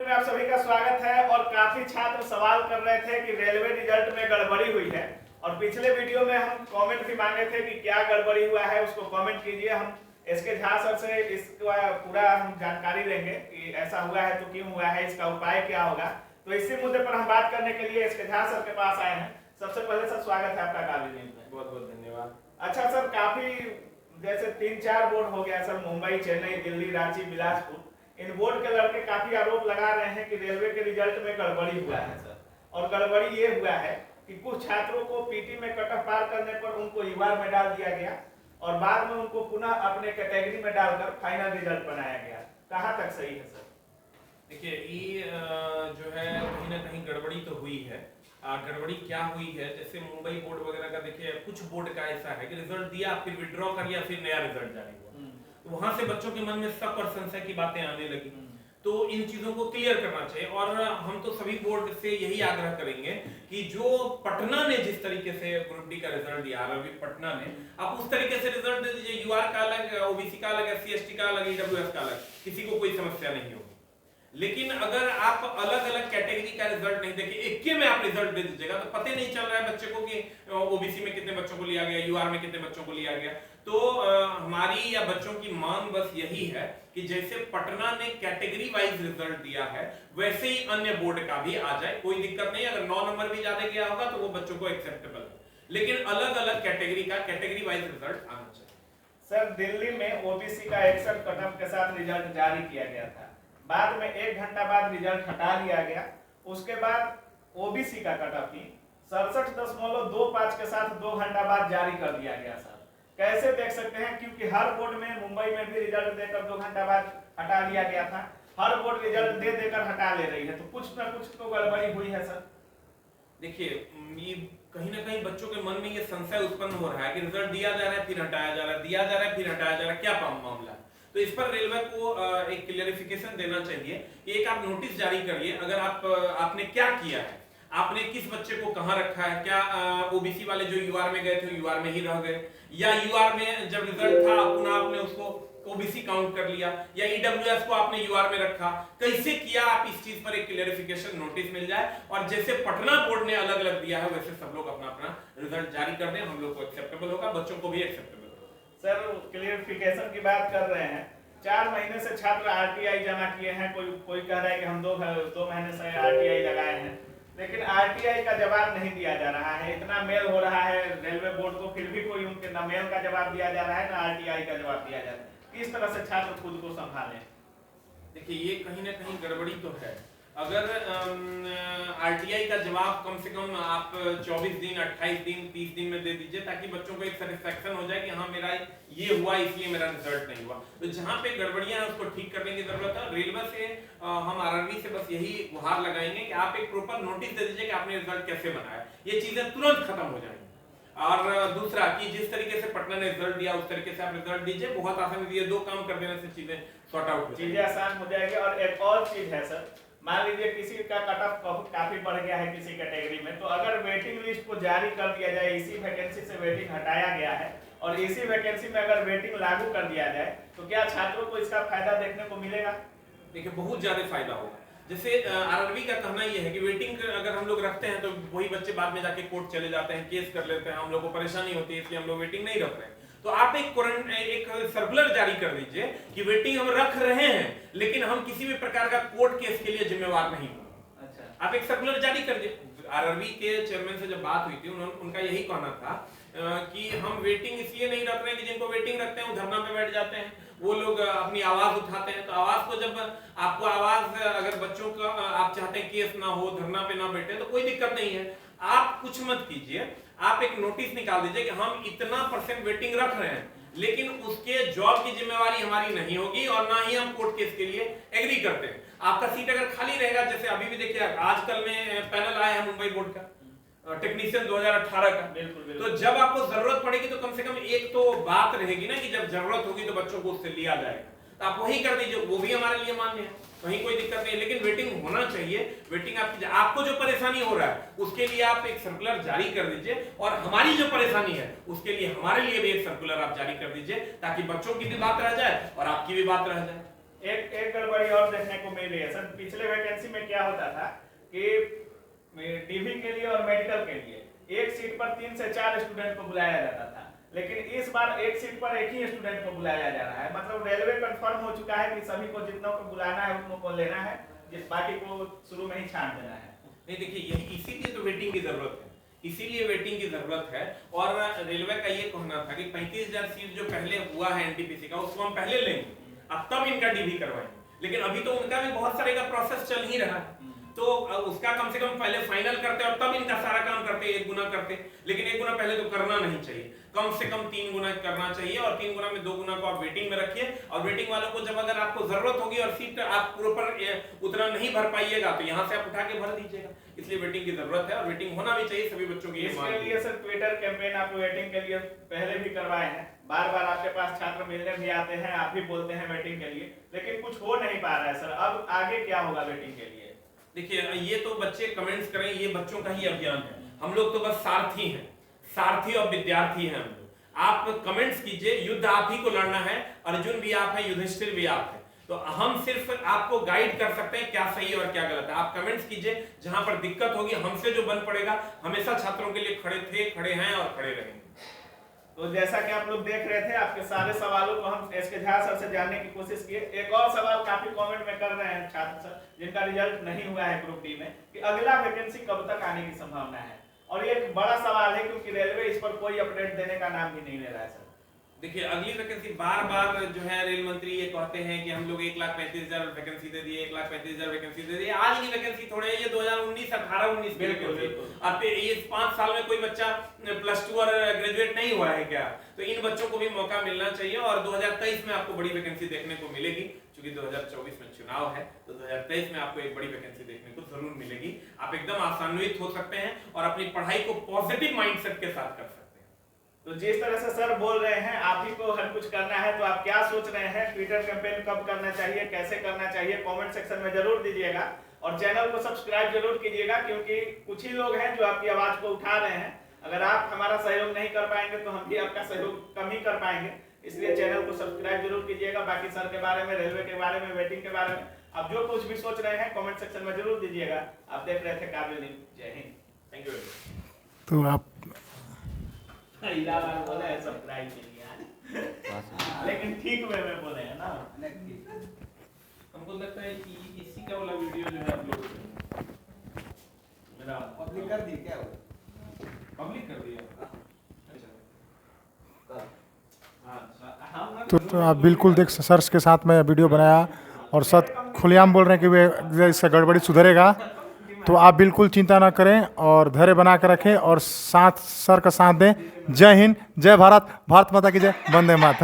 में आप सभी का स्वागत है। और काफी छात्र सवाल कर रहे थे कि रेलवे रिजल्ट में गड़बड़ी हुई है, और पिछले वीडियो में हम कमेंट भी मांगे थे कि क्या गड़बड़ी हुआ है, उसको कमेंट कीजिए। हम एसके झा सर से इसका पूरा हम जानकारी देंगे कि ऐसा हुआ है तो क्यों हुआ है, इसका उपाय क्या होगा। तो इसी मुद्दे पर हम बात करने के लिए एसके झा सर के पास आए हैं। सबसे पहले सर स्वागत है आपका काली न्यूज में। बहुत बहुत धन्यवाद। अच्छा सर, काफी जैसे 3-4 बोर्ड हो गया सर, मुंबई, चेन्नई, दिल्ली, रांची, बिलासपुर, इन बोर्ड के लड़के काफी आरोप लगा रहे हैं कि रेलवे के रिजल्ट में गड़बड़ी हुआ है सर। और गड़बड़ी ये हुआ है कि कुछ छात्रों को पीटी में कट ऑफ पार करने पर उनको यूआर में डाल दिया गया, और बाद में उनको पुनः अपने कैटेगरी में डालकर फाइनल रिजल्ट बनाया गया। कहाँ तक सही है सर? देखिए, ये जो है कहीं ना कहीं गड़बड़ी तो हुई है। गड़बड़ी क्या हुई है, जैसे मुंबई बोर्ड वगैरह का देखिए, कुछ बोर्ड का ऐसा है कि रिजल्ट दिया, फिर विड्रॉ कर लिया, फिर नया रिजल्ट जारी हुआ। तो वहां से बच्चों के मन में शक और संशय की बातें आने लगी। तो इन चीजों को क्लियर करना चाहिए, और हम तो सभी बोर्ड से यही आग्रह करेंगे कि जो पटना ने जिस तरीके से ग्रुप डी का रिजल्ट दिया, रवि पटना ने, आप उस तरीके से रिजल्ट दे दीजिए। यूआर का अलग, ओबीसी का अलग, एससी एसटी का अलग, ईडब्ल्यूएस का अलग, किसी को कोई समस्या नहीं होगी। लेकिन अगर आप अलग अलग कैटेगरी का रिजल्ट नहीं देके एक में आप रिजल्ट दे दीजिएगा, तो पता नहीं चल रहा है बच्चे को कि ओबीसी में कितने बच्चों को लिया गया, यूआर में कितने बच्चों को लिया गया। तो हमारी या बच्चों की मांग बस यही है कि जैसे पटना ने कैटेगरी वाइज रिजल्ट दिया है, वैसे ही अन्य बोर्ड का भी आ जाए, कोई दिक्कत नहीं। अगर 9 नंबर भी ज्यादा गया होगा तो वो बच्चों को एक्सेप्टेबल है, लेकिन अलग अलग कैटेगरी का कैटेगरी वाइज रिजल्ट आना चाहिए। सर, दिल्ली में ओबीसी का 61 कट ऑफ के साथ रिजल्ट जारी किया गया था, बाद में 1 घंटा बाद रिजल्ट हटा लिया गया। उसके बाद ओबीसी का कट ऑफ ही 67.25 के साथ 2 घंटा बाद जारी कर दिया गया। सर, कैसे देख सकते हैं, क्योंकि हर बोर्ड में, मुंबई में भी रिजल्ट देकर 2 घंटा बाद हटा लिया गया था, हर बोर्ड रिजल्ट दे देकर हटा ले रही है, तो कुछ ना कुछ तो गड़बड़ी हुई है सर। देखिए, ये कहीं ना कहीं बच्चों के मन में ये संशय उत्पन्न हो रहा है कि रिजल्ट दिया जा रहा है फिर हटाया जा रहा है, दिया जा रहा है फिर हटाया जा रहा है, क्या मामला है। तो इस पर रेलवे को एक क्लियरिफिकेशन देना चाहिए कि एक आप नोटिस जारी करिए, अगर आपने क्या किया है, आपने किस बच्चे को कहां रखा है, क्या ओबीसी वाले जो यूआर में गए थे यूआर में ही रह गए, या यूआर में जब रिजल्ट था पुनः आपने उसको ओबीसी काउंट कर लिया, या ईडब्ल्यूएस को आपने यूआर में रखा, कैसे किया। आप इस चीज पर एक क्लियरिफिकेशन नोटिस मिल जाए, और जैसे पटना बोर्ड ने अलग अलग दिया है वैसे सब लोग अपना अपना रिजल्ट जारी कर दें, हम लोग को एक्सेप्टेबल होगा, बच्चों को भी एक्सेप्टेबल। सर, क्लियरिफिकेशन की बात कर रहे हैं, 4 महीने से छात्र आरटीआई जमा किए हैं, कोई कह रहा है कि हम 2 महीने से आरटीआई लगाए हैं, लेकिन आरटीआई का जवाब नहीं दिया जा रहा है। इतना मेल हो रहा है रेलवे बोर्ड को, फिर भी कोई उनके न मेल का जवाब दिया जा रहा है, न आरटीआई का जवाब दिया जा रहा है। किस तरह से छात्र खुद को संभालें? देखिए, ये कहीं ना कहीं गड़बड़ी तो है। अगर आरटीआई का जवाब कम से कम आप 24 दिन, 28 दिन, 30 दिन में दे दीजिए, ताकि बच्चों को एक सेटिस्फैक्शन हो जाए कि हाँ, मेरा ये हुआ इसलिए मेरा रिजल्ट नहीं हुआ। तो जहां पे गड़बड़ियां हैं उसको ठीक करने की जरूरत है। रेलवे से हम आरआरबी से बस यही गुहार लगाएंगे कि आप एक प्रॉपर नोटिस दे दीजिए कि आपने रिजल्ट कैसे बनाया, ये चीजें तुरंत खत्म हो जाएंगी। और दूसरा कि जिस तरीके से पटना ने रिजल्ट दिया उस तरीके से आप रिजल्ट दीजिए, बहुत आसानी, ये 2 काम कर देने से चीजें सॉर्ट आउट हो चीजें आसान हो जाएगी। और एक और चीज है सर, मान लीजिए किसी का कट ऑफ काफी बढ़ गया है किसी कैटेगरी में, तो अगर वेटिंग लिस्ट को जारी कर दिया जाए, इसी वैकेंसी से वेटिंग हटाया गया है और इसी वैकेंसी में अगर वेटिंग लागू कर दिया जाए, तो क्या छात्रों को इसका फायदा देखने को मिलेगा? देखिए, बहुत ज्यादा फायदा होगा। जैसे आरआरबी का कहना यह है कि वेटिंग अगर हम लोग रखते हैं तो वही बच्चे बाद में जाके कोर्ट चले जाते हैं, केस कर लेते हैं, हम लोग को परेशानी होती है, इसलिए हम लोग वेटिंग नहीं रख रहे हैं। तो आप एक सर्कुलर जारी कर दीजिए कि वेटिंग हम रख रहे हैं, लेकिन हम किसी भी प्रकार का कोर्ट केस के लिए जिम्मेवार नहीं होंगे। अच्छा, आप एक सर्कुलर जारी कर दीजिए। आरआरबी के चेयरमैन से जब बात हुई थी, उनका यही कहना था कि हम वेटिंग इसलिए नहीं रख रहे हैं कि जिनको वेटिंग रखते हैं वो धरना पे बैठ जाते हैं, वो लोग अपनी आवाज उठाते हैं। तो आवाज को, जब आपको आवाज, अगर बच्चों का आप चाहते हैं केस ना हो, धरना पे ना बैठे, तो कोई दिक्कत नहीं है। आप कुछ मत कीजिए, आप एक नोटिस निकाल दीजिए कि हम इतना % वेटिंग रख रहे हैं, लेकिन उसके जॉब की जिम्मेवारी हमारी नहीं होगी, और ना ही हम कोर्ट केस के लिए एग्री करते हैं। आपका सीट अगर खाली रहेगा, जैसे अभी भी देखिए आजकल में पैनल आया है मुंबई बोर्ड का टेक्नीशियन 2018 का, बिल्कुल। तो जब आपको जरूरत पड़ेगी तो कम से कम एक तो बात रहेगी ना कि जब जरूरत होगी तो बच्चों को उससे लिया जाएगा, तो आप वही कर दीजिए, वो भी हमारे लिए मान्य है, वहीं कोई दिक्कत नहीं। लेकिन वेटिंग होना चाहिए। वेटिंग आपको जो परेशानी हो रहा है उसके लिए आप एक सर्कुलर जारी कर दीजिए, और हमारी जो परेशानी है उसके लिए हमारे लिए भी एक सर्कुलर आप जारी कर दीजिए, ताकि बच्चों की भी बात रह जाए और आपकी भी बात रह जाए। एक गड़बड़ी और देखने को मिल रही है सर। पिछले वैकेंसी में क्या होता था कि डीवी के लिए और मेडिकल के लिए एक सीट पर 3 से 4 स्टूडेंट को बुलाया जाता था, लेकिन इस बार एक सीट पर एक ही स्टूडेंट को बुलाया जा रहा है। मतलब रेलवे कंफर्म हो चुका है कि सभी को जितनों को बुलाना है उतनों को लेना है, जिस बाकी को शुरू में ही छांट देना है। नहीं देखिए, यही इसीलिए तो वेटिंग की जरूरत है, इसीलिए वेटिंग की जरूरत है। और रेलवे का ये कहना था कि 35,000 सीट जो पहले हुआ है एनटीपीसी का, उसको हम पहले लेंगे, अब तब इनका डीवी करवाएंगे। लेकिन अभी तो उनका भी बहुत सारे का प्रोसेस चल ही रहा है, तो उसका कम से कम पहले फाइनल करते और तब इनका सारा काम करते, 1 गुना करते। लेकिन 1 गुना पहले तो करना नहीं चाहिए, कम से कम 3 गुना करना चाहिए। और 3 गुना में 2 गुना को आप वेटिंग में रखिए, और वेटिंग वालों को जब अगर आपको जरूरत होगी और सीट आप प्रॉपर उतना नहीं भर पाइएगा तो यहाँ से आप उठा के भर दीजिएगा। इसलिए वेटिंग की जरूरत है और वेटिंग होना भी चाहिए सभी बच्चों की। इसके लिए सर ट्विटर कैंपेन आप वेटिंग के लिए पहले भी करवाए हैं, बार बार आपके पास छात्र मिलने भी आते हैं, आप भी बोलते हैं वेटिंग के लिए, लेकिन कुछ हो नहीं पा रहा है सर। अब आगे क्या होगा वेटिंग के लिए? देखिए, ये तो बच्चे कमेंट्स करें, ये बच्चों का ही अभियान है। हम लोग तो बस सारथी हैं, सारथी और विद्यार्थी हैं हम लोग। आप कमेंट्स कीजिए, युद्ध आप ही को लड़ना है, अर्जुन भी आप है, युधिष्ठिर भी आप है, तो हम सिर्फ आपको गाइड कर सकते हैं क्या सही और क्या गलत है। आप कमेंट्स कीजिए, जहां पर दिक्कत होगी हमसे जो बन पड़ेगा, हमेशा छात्रों के लिए खड़े थे, खड़े हैं और खड़े रहेंगे। तो जैसा कि आप लोग देख रहे थे, आपके सारे सवालों को हम एसके झा सर से जानने की कोशिश किए। एक और सवाल काफी कमेंट में कर रहे हैं छात्र सर, जिनका रिजल्ट नहीं हुआ है ग्रुप डी में, कि अगला वैकेंसी कब तक आने की संभावना है। और ये एक बड़ा सवाल है, क्योंकि रेलवे इस पर कोई अपडेट देने का नाम भी नहीं ले रहा है सर। देखिए, अगली वैकेंसी बार जो है रेल मंत्री ये कहते हैं कि हम लोग 1,35,000 वैकेंसी दे दिए, 1,35,000 वैकेंसी दे दिए। आज की वैकेंसी थोड़े है, ये 2019 18-19 बिल्कुल। अब ये 5 साल में कोई बच्चा +2 और ग्रेजुएट नहीं हुआ है क्या? तो इन बच्चों को भी मौका मिलना चाहिए। और 2023 में आपको बड़ी वैकेंसी देखने को मिलेगी, क्योंकि 2024 में चुनाव है, तो 2023 में आपको एक बड़ी वैकेंसी देखने को जरूर मिलेगी। आप एकदम आशान्वित हो सकते हैं और अपनी पढ़ाई को पॉजिटिव माइंडसेट के साथ कर सकते हैं। तो जिस तरह से सर बोल रहे हैं, आप ही को हर कुछ करना है, तो आप क्या सोच रहे हैं? ट्विटर कैंपेन कब करना चाहिए, कैसे करना चाहिए, कमेंट सेक्शन में जरूर दीजिएगा। और चैनल को सब्सक्राइब जरूर कीजिएगा, क्योंकि कुछ ही लोग हैं जो आपकी आवाज को उठा रहे हैं। अगर आप हमारा सहयोग नहीं कर पाएंगे तो हम भी आपका सहयोग कम ही कर पाएंगे। इसलिए चैनल को सब्सक्राइब जरूर कीजिएगा। बाकी सर के बारे में, रेलवे के बारे में, वेटिंग के बारे में आप जो कुछ भी सोच रहे हैं कमेंट सेक्शन में जरूर दीजिएगा। आप देख रहे थे काबिल न्यूज़। जय हिंद, थैंक यू। तो आप इलाहाबाद बोले हैं सब्सक्राइब के लिए, लेकिन ठीक वे में बोले हैं ना। हमको लगता है कि इसी का वाला वीडियो जो है अपलोड मेरा पब्लिक कर दी क्या? पब्लिक कर दिया। तो आप बिल्कुल देख, सर के साथ मैं वीडियो बनाया और सर खुलेआम बोल रहे हैं कि वे इसका गड़बड़ी सुधरेगा। तो आप बिल्कुल चिंता ना करें और धैर्य बना कर रखें और साथ सर का साथ दें। जय हिंद, जय भारत, भारत माता की जय, वंदे मातरम।